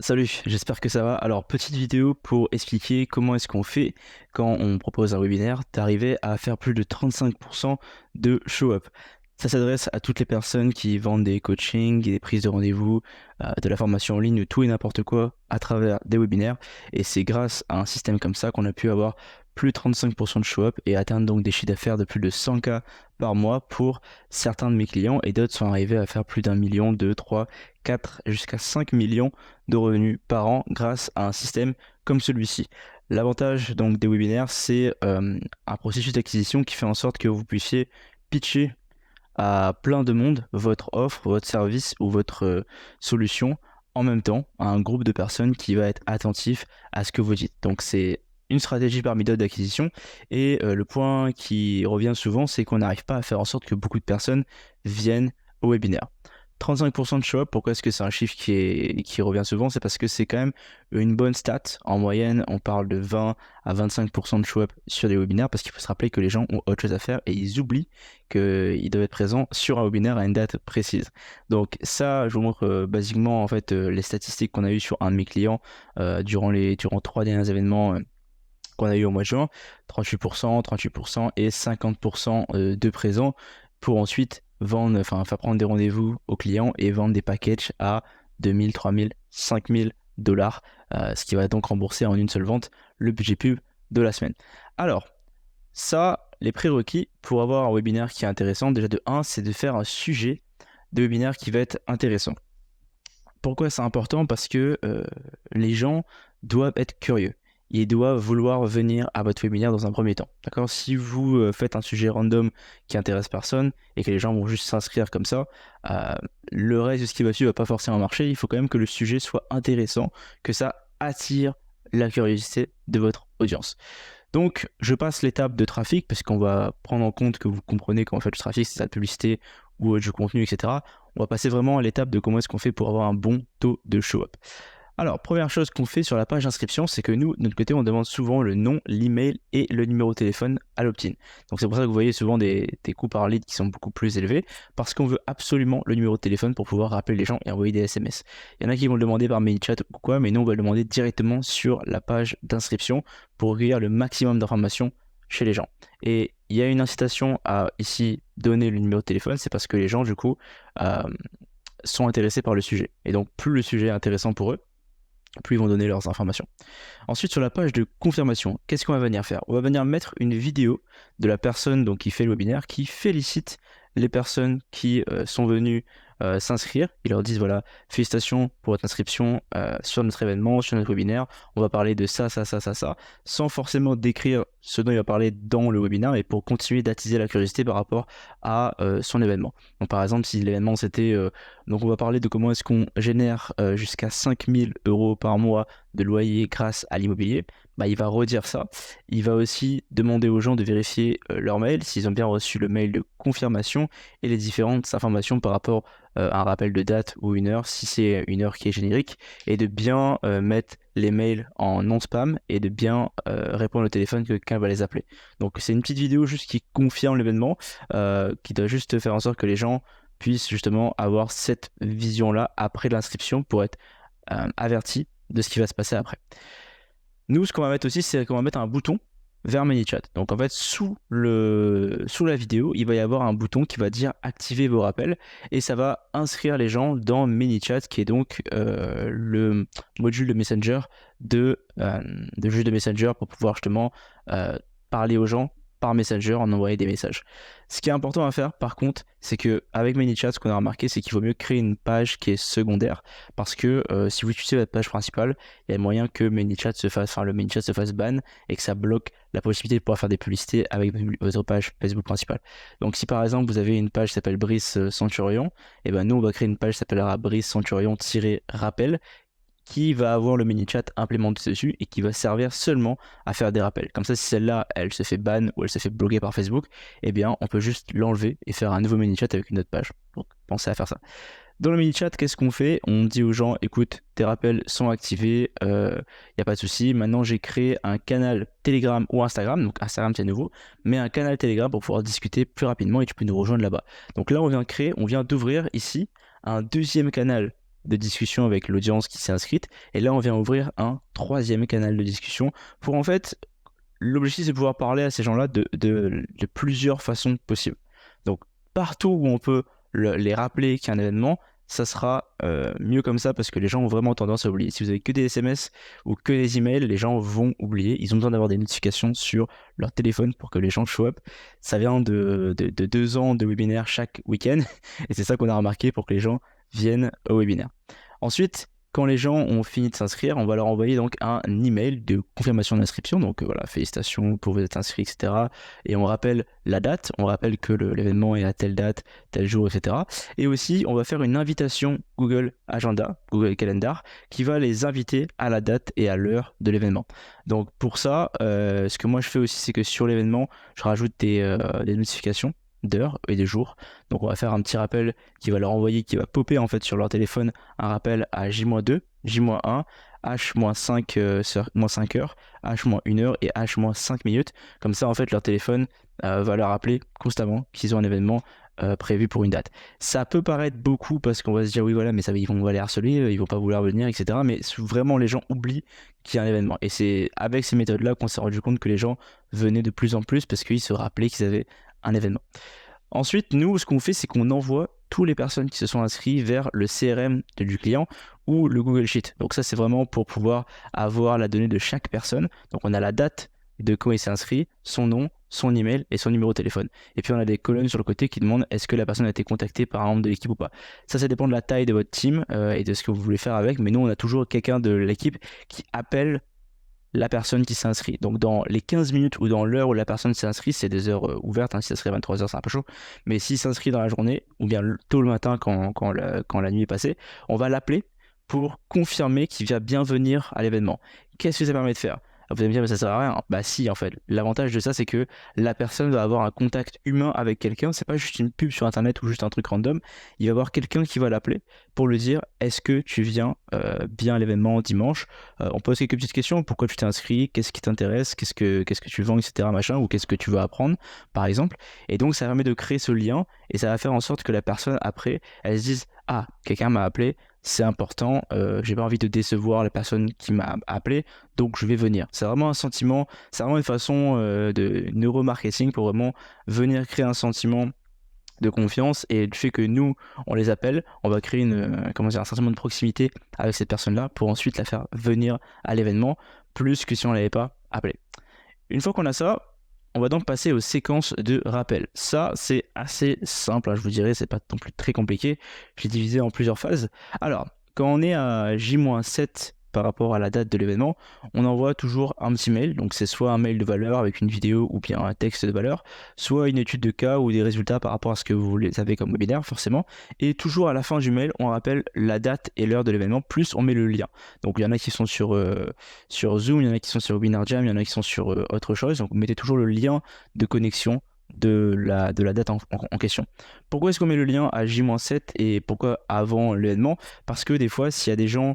Salut, j'espère que ça va. Alors, petite vidéo pour expliquer comment est-ce qu'on fait quand on propose un webinaire d'arriver à faire plus de 35% de show-up. Ça s'adresse à toutes les personnes qui vendent des coachings, des prises de rendez-vous, de la formation en ligne, tout et n'importe quoi à travers des webinaires. Et c'est grâce à un système comme ça qu'on a pu avoir plus de 35% de show-up et atteindre donc des chiffres d'affaires de plus de 100K par mois pour certains de mes clients, et d'autres sont arrivés à faire plus d'1 million, 2, 3, 4 jusqu'à 5 millions de revenus par an grâce à un système comme celui-ci. L'avantage donc des webinaires, c'est un processus d'acquisition qui fait en sorte que vous puissiez pitcher à plein de monde votre offre, votre service ou votre solution en même temps à un groupe de personnes qui va être attentif à ce que vous dites. Donc c'est une stratégie parmi d'autres d'acquisition, et le point qui revient souvent, c'est qu'on n'arrive pas à faire en sorte que beaucoup de personnes viennent au webinaire. 35% de show-up, pourquoi est-ce que c'est un chiffre qui revient souvent? C'est parce que c'est quand même une bonne stat. En moyenne, on parle de 20 à 25% de show-up sur des webinaires, parce qu'il faut se rappeler que les gens ont autre chose à faire et ils oublient qu'ils doivent être présents sur un webinaire à une date précise. Donc ça, je vous montre basiquement en fait les statistiques qu'on a eues sur un de mes clients durant 3 derniers événements qu'on a eu au mois de juin. 38%, 38% et 50% de présents, pour ensuite vendre, enfin faire prendre des rendez-vous aux clients et vendre des packages à 2000, 3000, 5000 dollars, ce qui va donc rembourser en une seule vente le budget pub de la semaine. Alors, ça, les prérequis pour avoir un webinaire qui est intéressant, déjà de 1, c'est de faire un sujet de webinaire qui va être intéressant. Pourquoi c'est important? Parce que les gens doivent être curieux. Ils doivent vouloir venir à votre webinaire dans un premier temps. D'accord? Si vous faites un sujet random qui intéresse personne et que les gens vont juste s'inscrire comme ça, euh, le reste de ce qui va suivre va pas forcément marcher. Il faut quand même que le sujet soit intéressant, que ça attire la curiosité de votre audience. Donc, je passe l'étape de trafic, parce qu'on va prendre en compte que vous comprenez comment on fait du trafic, c'est de la publicité ou du contenu, etc. On va passer vraiment à l'étape de comment est-ce qu'on fait pour avoir un bon taux de show-up. Alors, première chose qu'on fait sur la page d'inscription, c'est que nous, de notre côté, on demande souvent le nom, l'email et le numéro de téléphone à l'opt-in. Donc c'est pour ça que vous voyez souvent des coûts par lead qui sont beaucoup plus élevés, parce qu'on veut absolument le numéro de téléphone pour pouvoir rappeler les gens et envoyer des SMS. Il y en a qui vont le demander par ManyChat ou quoi, mais nous, on va le demander directement sur la page d'inscription pour recueillir le maximum d'informations chez les gens. Et il y a une incitation à ici donner le numéro de téléphone, c'est parce que les gens, du coup, euh, sont intéressés par le sujet. Et donc, plus le sujet est intéressant pour eux, plus ils vont donner leurs informations. Ensuite, sur la page de confirmation, qu'est-ce qu'on va venir faire? On va venir mettre une vidéo de la personne donc, qui fait le webinaire, qui félicite les personnes qui sont venues s'inscrire. Ils leur disent voilà, félicitations pour votre inscription sur notre événement, sur notre webinaire. On va parler de ça, ça, ça, ça, ça, sans forcément décrire ce dont il va parler dans le webinaire, mais pour continuer d'attiser la curiosité par rapport à son événement. Donc, par exemple, si l'événement c'était donc on va parler de comment est-ce qu'on génère jusqu'à 5000 euros par mois de loyer grâce à l'immobilier, bah, il va redire ça. Il va aussi demander aux gens de vérifier leur mail, s'ils ont bien reçu le mail de confirmation et les différentes informations par rapport à un rappel de date ou une heure, si c'est une heure qui est générique, et de bien mettre les mails en non-spam et de bien répondre au téléphone que quelqu'un va les appeler. Donc c'est une petite vidéo juste qui confirme l'événement, qui doit juste faire en sorte que les gens puissent justement avoir cette vision-là après l'inscription pour être avertis de ce qui va se passer après. Nous, ce qu'on va mettre aussi, c'est qu'on va mettre un bouton vers ManyChat. Donc en fait, sous la vidéo, il va y avoir un bouton qui va dire activer vos rappels, et ça va inscrire les gens dans ManyChat, qui est donc le module de Messenger de jeu de Messenger pour pouvoir justement parler aux gens par Messenger en envoyant des messages. Ce qui est important à faire par contre, c'est que avec ManyChat, ce qu'on a remarqué, c'est qu'il vaut mieux créer une page qui est secondaire, parce que si vous utilisez votre page principale, il y a moyen que ManyChat le ManyChat se fasse ban et que ça bloque la possibilité de pouvoir faire des publicités avec votre page Facebook principale. Donc si par exemple vous avez une page qui s'appelle Brice Centurion, et ben nous on va créer une page qui s'appellera Brice Centurion-rappel, qui va avoir le mini-chat implémenté dessus et qui va servir seulement à faire des rappels. Comme ça, si celle-là, elle se fait ban ou elle se fait bloquer par Facebook, eh bien, on peut juste l'enlever et faire un nouveau mini-chat avec une autre page. Donc, pensez à faire ça. Dans le mini-chat, qu'est-ce qu'on fait? On dit aux gens, écoute, tes rappels sont activés, y a pas de souci. Maintenant, j'ai créé un canal Telegram ou Instagram, donc Instagram c'est nouveau, mais un canal Telegram pour pouvoir discuter plus rapidement, et tu peux nous rejoindre là-bas. Donc là, on vient d'ouvrir ici un deuxième canal de discussion avec l'audience qui s'est inscrite. Et là, on vient ouvrir un troisième canal de discussion pour en fait, l'objectif c'est de pouvoir parler à ces gens-là de plusieurs façons possibles. Donc, partout où on peut les rappeler qu'il y a un événement, ça sera mieux comme ça parce que les gens ont vraiment tendance à oublier. Si vous avez que des SMS ou que des emails, les gens vont oublier. Ils ont besoin d'avoir des notifications sur leur téléphone pour que les gens show up. Ça vient de 2 ans de webinaire chaque week-end et c'est ça qu'on a remarqué pour que les gens viennent au webinaire. Ensuite, quand les gens ont fini de s'inscrire, on va leur envoyer donc un email de confirmation d'inscription. Donc voilà, félicitations pour vous être inscrits, etc. Et on rappelle la date, on rappelle que l'événement est à telle date, tel jour, etc. Et aussi, on va faire une invitation Google Agenda, Google Calendar, qui va les inviter à la date et à l'heure de l'événement. Donc pour ça, ce que moi je fais aussi, c'est que sur l'événement, je rajoute des notifications d'heures et des jours. Donc on va faire un petit rappel qui va leur envoyer, qui va popper en fait sur leur téléphone un rappel à J-2, J-1, H-5 5 heures, H-1 heure et H-5 minutes. Comme ça en fait leur téléphone va leur rappeler constamment qu'ils ont un événement prévu pour une date. Ça peut paraître beaucoup parce qu'on va se dire oui voilà mais ça ils vont les harceler, ils vont pas vouloir venir etc. Mais vraiment les gens oublient qu'il y a un événement. Et c'est avec ces méthodes là qu'on s'est rendu compte que les gens venaient de plus en plus parce qu'ils se rappelaient qu'ils avaient un événement. Ensuite, nous, ce qu'on fait, c'est qu'on envoie toutes les personnes qui se sont inscrites vers le CRM du client ou le Google Sheet. Donc ça, c'est vraiment pour pouvoir avoir la donnée de chaque personne. Donc on a la date de quand il s'est inscrit, son nom, son email et son numéro de téléphone. Et puis on a des colonnes sur le côté qui demandent est-ce que la personne a été contactée par un membre de l'équipe ou pas. Ça dépend de la taille de votre team et de ce que vous voulez faire avec. Mais nous, on a toujours quelqu'un de l'équipe qui appelle la personne qui s'inscrit. Donc dans les 15 minutes ou dans l'heure où la personne s'est inscrite, c'est des heures ouvertes, si ça serait 23h c'est un peu chaud, mais s'il s'inscrit dans la journée ou bien tôt le matin quand la nuit est passée, on va l'appeler pour confirmer qu'il va bien venir à l'événement. Qu'est-ce que ça permet de faire? Vous allez me dire mais ça sert à rien. Bah si en fait. L'avantage de ça c'est que la personne va avoir un contact humain avec quelqu'un, c'est pas juste une pub sur internet ou juste un truc random, il va avoir quelqu'un qui va l'appeler pour lui dire est-ce que tu viens bien à l'événement dimanche. On pose quelques petites questions, pourquoi tu t'es inscrit, qu'est-ce qui t'intéresse, qu'est-ce que tu vends, etc. machin, ou qu'est-ce que tu veux apprendre par exemple. Et donc ça permet de créer ce lien et ça va faire en sorte que la personne après elle se dise ah quelqu'un m'a appelé, c'est important, j'ai pas envie de décevoir la personne qui m'a appelé, donc je vais venir. C'est vraiment un sentiment, c'est vraiment une façon de neuromarketing pour vraiment venir créer un sentiment de confiance et du fait que nous on les appelle, on va créer un sentiment de proximité avec cette personne-là pour ensuite la faire venir à l'événement plus que si on l'avait pas appelé. Une fois qu'on a ça, on va donc passer aux séquences de rappel. Ça, c'est assez simple, hein, je vous dirais, c'est pas non plus très compliqué. J'ai divisé en plusieurs phases. Alors, quand on est à J-7 par rapport à la date de l'événement, on envoie toujours un petit mail. Donc, c'est soit un mail de valeur avec une vidéo ou bien un texte de valeur, soit une étude de cas ou des résultats par rapport à ce que vous avez comme webinaire, forcément. Et toujours à la fin du mail, on rappelle la date et l'heure de l'événement, plus on met le lien. Donc, il y en a qui sont sur Zoom, il y en a qui sont sur Webinar Jam, il y en a qui sont sur autre chose. Donc, vous mettez toujours le lien de connexion de la date en question. Pourquoi est-ce qu'on met le lien à J-7 et pourquoi avant l'événement? Parce que des fois, s'il y a des gens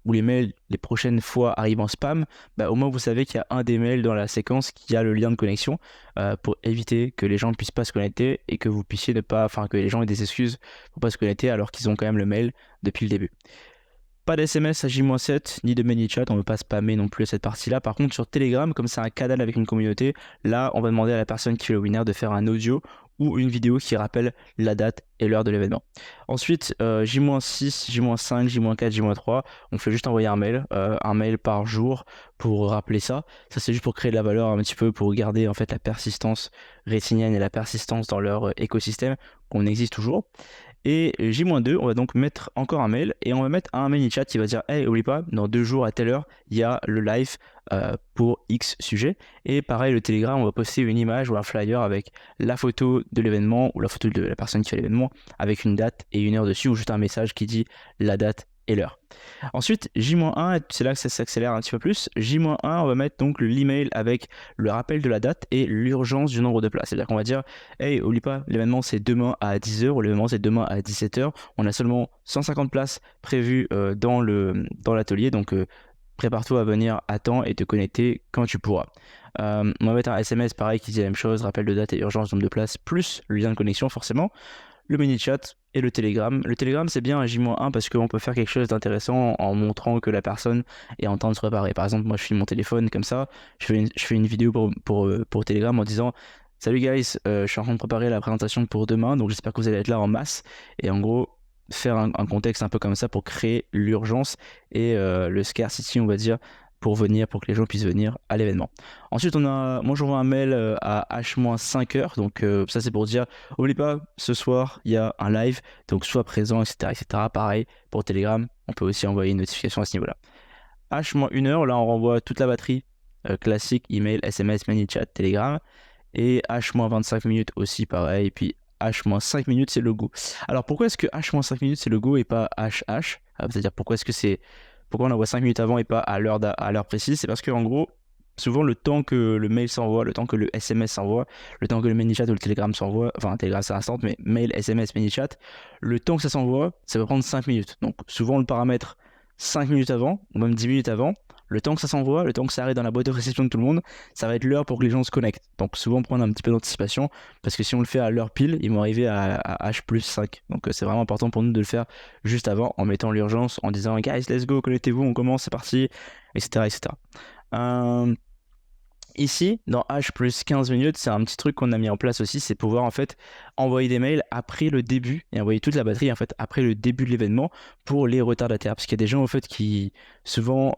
où les mails les prochaines fois arrivent en spam, bah, au moins vous savez qu'il y a un des mails dans la séquence qui a le lien de connexion pour éviter que les gens ne puissent pas se connecter et que vous puissiez que les gens aient des excuses pour pas se connecter alors qu'ils ont quand même le mail depuis le début. Pas d'SMS à J-7, ni de ManyChat, on ne veut pas spammer non plus à cette partie-là. Par contre, sur Telegram, comme c'est un canal avec une communauté, là, on va demander à la personne qui fait le webinaire de faire un audio ou une vidéo qui rappelle la date et l'heure de l'événement. Ensuite, J-6, J-5, J-4, J-3, on fait juste envoyer un mail par jour pour rappeler ça. Ça, c'est juste pour créer de la valeur un petit peu, pour garder en fait la persistance rétinienne et la persistance dans leur écosystème, qu'on existe toujours. Et J-2, on va donc mettre encore un mail et on va mettre un ManyChat qui va dire hey, oublie pas, dans 2 jours à telle heure, il y a le live pour X sujet. Et pareil, le Telegram, on va poster une image ou un flyer avec la photo de l'événement ou la photo de la personne qui fait l'événement avec une date et une heure dessus ou juste un message qui dit la date et l'heure. Ensuite, J-1, c'est là que ça s'accélère un petit peu plus. J-1, on va mettre donc l'email avec le rappel de la date et l'urgence du nombre de places. C'est-à-dire qu'on va dire, hey, oublie pas, l'événement c'est demain à 10h ou l'événement c'est demain à 17h. On a seulement 150 places prévues dans l'atelier, donc prépare-toi à venir à temps et te connecter quand tu pourras. On va mettre un SMS pareil qui dit la même chose, rappel de date et urgence du nombre de places, plus le lien de connexion forcément. le mini-chat et le Telegram. Le Telegram, c'est bien un J-1 parce qu'on peut faire quelque chose d'intéressant en montrant que la personne est en train de se préparer. Par exemple, moi, je filme mon téléphone comme ça, je fais une vidéo pour Telegram en disant: Salut guys, je suis en train de préparer la présentation pour demain, donc j'espère que vous allez être là en masse. Et en gros, faire un contexte un peu comme ça pour créer l'urgence et le scarcity, on va dire, pour que les gens puissent venir à l'événement. Ensuite, moi j'envoie un mail à H-5 heures, donc ça c'est pour dire, n'oublie pas, ce soir il y a un live, donc sois présent, etc., etc. Pareil pour Telegram, on peut aussi envoyer une notification à ce niveau-là. H-1 heure, là on renvoie toute la batterie classique, email, SMS, ManyChat, Telegram. Et H-25 minutes aussi pareil, et puis H-5 minutes c'est le go. Alors pourquoi est-ce que H-5 minutes c'est le go et pas HH? C'est-à-dire pourquoi on envoie 5 minutes avant et pas à l'heure précise? C'est parce que en gros, souvent le temps que le mail s'envoie, le temps que le SMS s'envoie, le temps que le ManyChat ou le Telegram s'envoie, enfin Telegram c'est instant, mais mail, SMS, ManyChat, le temps que ça s'envoie, ça va prendre 5 minutes. Donc souvent on le paramètre 5 minutes avant, ou même 10 minutes avant. Le temps que ça s'envoie, le temps que ça arrive dans la boîte de réception de tout le monde, ça va être l'heure pour que les gens se connectent. Donc souvent prendre un petit peu d'anticipation, parce que si on le fait à l'heure pile, ils vont arriver à H+5. Donc c'est vraiment important pour nous de le faire juste avant, en mettant l'urgence, en disant guys, let's go, connectez-vous, on commence, c'est parti, etc. etc. Ici, dans H+15 minutes, c'est un petit truc qu'on a mis en place aussi, c'est pouvoir en fait envoyer des mails après le début et envoyer toute la batterie en fait après le début de l'événement pour les retardataires. Parce qu'il y a des gens en fait qui souvent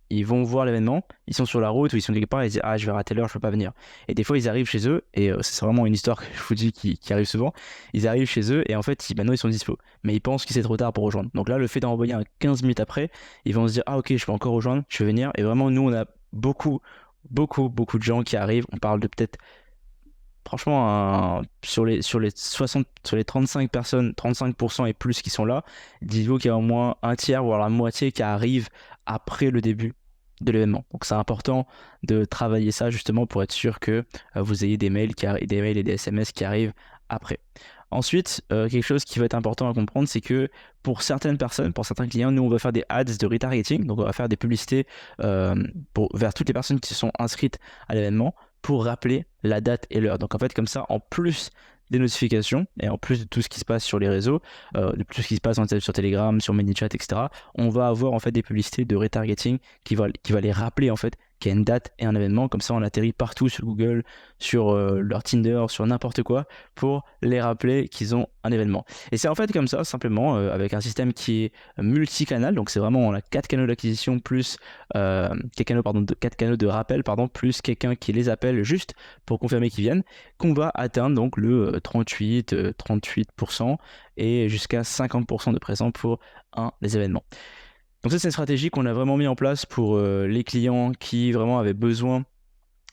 ils vont voir l'événement, ils sont sur la route ou ils sont quelque part et ils disent ah je vais rater l'heure, je peux pas venir. Et des fois ils arrivent chez eux et c'est vraiment une histoire que je vous dis qui arrive souvent. Ils arrivent chez eux et en fait maintenant ils sont dispo, mais ils pensent que c'est trop tard pour rejoindre. Donc là le fait d'envoyer un 15 minutes après, ils vont se dire ah ok je peux encore rejoindre, je vais venir. Et vraiment nous on a beaucoup de gens qui arrivent. On parle de peut-être, franchement, sur les 35 personnes, 35% et plus qui sont là, dites-vous qu'il y a au moins un tiers, voire la moitié qui arrive après le début de l'événement. Donc c'est important de travailler ça justement pour être sûr que vous ayez des mails et des SMS qui arrivent après. Ensuite, quelque chose qui va être important à comprendre, c'est que pour certaines personnes, pour certains clients, nous on va faire des ads de retargeting, donc on va faire des publicités vers toutes les personnes qui se sont inscrites à l'événement pour rappeler la date et l'heure. Donc en fait, comme ça, en plus des notifications et en plus de tout ce qui se passe sur les réseaux, de tout ce qui se passe sur Telegram, sur ManyChat, etc., on va avoir en fait des publicités de retargeting qui va les rappeler en fait qu'il y a une date et un événement. Comme ça, on atterrit partout sur Google, sur leur Tinder, sur n'importe quoi, pour les rappeler qu'ils ont un événement. Et c'est en fait comme ça, simplement, avec un système qui est multicanal. Donc c'est vraiment on a 4 canaux d'acquisition plus 4 canaux de rappel, plus quelqu'un qui les appelle juste pour confirmer qu'ils viennent, qu'on va atteindre donc le 38% et jusqu'à 50% de présent pour des événements. Donc ça c'est une stratégie qu'on a vraiment mis en place pour les clients qui vraiment avaient besoin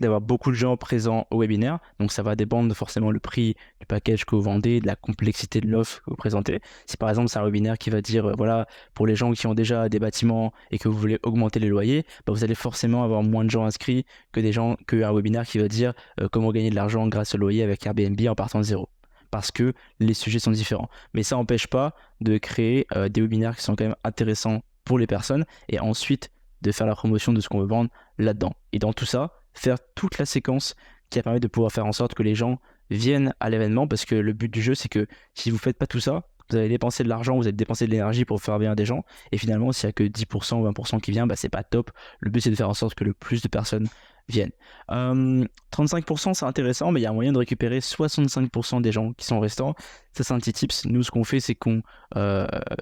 d'avoir beaucoup de gens présents au webinaire. Donc ça va dépendre de forcément le prix du package que vous vendez, de la complexité de l'offre que vous présentez. Si par exemple c'est un webinaire qui va dire voilà, pour les gens qui ont déjà des bâtiments et que vous voulez augmenter les loyers, vous allez forcément avoir moins de gens inscrits qu'un webinaire qui va dire comment gagner de l'argent grâce au loyer avec Airbnb en partant de zéro. Parce que les sujets sont différents. Mais ça n'empêche pas de créer des webinaires qui sont quand même intéressants pour les personnes et ensuite de faire la promotion de ce qu'on veut vendre là-dedans. Et dans tout ça, faire toute la séquence qui a permis de pouvoir faire en sorte que les gens viennent à l'événement, parce que le but du jeu c'est que si vous faites pas tout ça, vous allez dépenser de l'argent, vous allez dépenser de l'énergie pour faire venir des gens, et finalement s'il n'y a que 10% ou 20% qui vient, c'est pas top. Le but c'est de faire en sorte que le plus de personnes viennent. 35% c'est intéressant, mais il y a moyen de récupérer 65% des gens qui sont restants. Ça c'est un petit tips. Nous ce qu'on fait c'est qu'on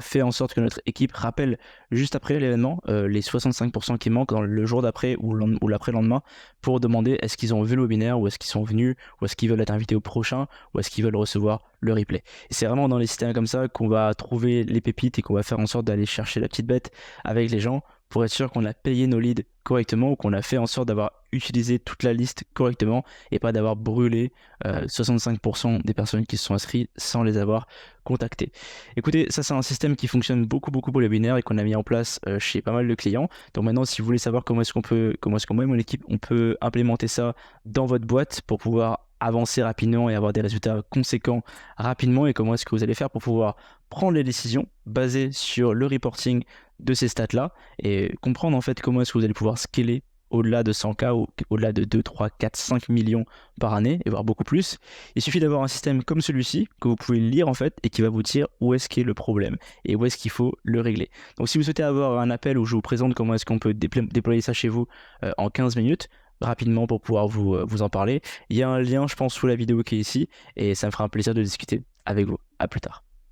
fait en sorte que notre équipe rappelle juste après l'événement les 65% qui manquent dans le jour d'après ou l'après-lendemain pour demander est-ce qu'ils ont vu le webinaire, ou est-ce qu'ils sont venus, ou est-ce qu'ils veulent être invités au prochain, ou est-ce qu'ils veulent recevoir le replay. Et c'est vraiment dans les systèmes comme ça qu'on va trouver les pépites et qu'on va faire en sorte d'aller chercher la petite bête avec les gens pour être sûr qu'on a payé nos leads correctement ou qu'on a fait en sorte d'avoir utilisé toute la liste correctement et pas d'avoir brûlé 65% des personnes qui se sont inscrites sans les avoir contactées. Écoutez, ça c'est un système qui fonctionne beaucoup pour les webinaires et qu'on a mis en place chez pas mal de clients. Donc maintenant, si vous voulez savoir comment est-ce que moi et mon équipe on peut implémenter ça dans votre boîte pour pouvoir avancer rapidement et avoir des résultats conséquents rapidement, et comment est-ce que vous allez faire pour pouvoir prendre les décisions basées sur le reporting de ces stats là et comprendre en fait comment est-ce que vous allez pouvoir scaler au-delà de 100K ou au-delà de 2, 3, 4, 5 millions par année, et voire beaucoup plus. Il suffit d'avoir un système comme celui-ci, que vous pouvez lire en fait, et qui va vous dire où est-ce qu'est le problème, et où est-ce qu'il faut le régler. Donc si vous souhaitez avoir un appel où je vous présente comment est-ce qu'on peut déployer ça chez vous en 15 minutes, rapidement pour pouvoir vous en parler, il y a un lien je pense sous la vidéo qui est ici, et ça me fera un plaisir de discuter avec vous. À plus tard.